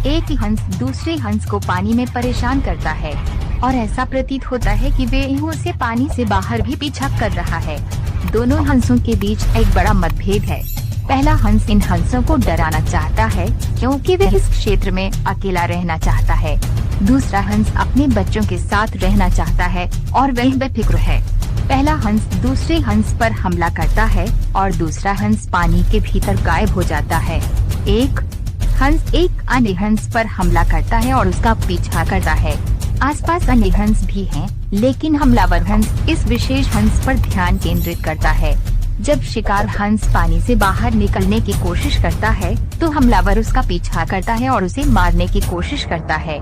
एक हंस दूसरे हंस को पानी में परेशान करता है और ऐसा प्रतीत होता है कि वह उसे पानी से बाहर भी पीछा कर रहा है। दोनों हंसों के बीच एक बड़ा मतभेद है। पहला हंस इन हंसों को डराना चाहता है क्योंकि वह इस क्षेत्र में अकेला रहना चाहता है। दूसरा हंस अपने बच्चों के साथ रहना चाहता है और वह बेफिक्र है। पहला हंस दूसरे हंस पर हमला करता है और दूसरा हंस पानी के भीतर गायब हो जाता है। एक हंस एक अन्य हंस पर हमला करता है और उसका पीछा करता है। आसपास अन्य हंस भी हैं, लेकिन हमलावर हंस इस विशेष हंस पर ध्यान केंद्रित करता है। जब शिकार हंस पानी से बाहर निकलने की कोशिश करता है तो हमलावर उसका पीछा करता है और उसे मारने की कोशिश करता है।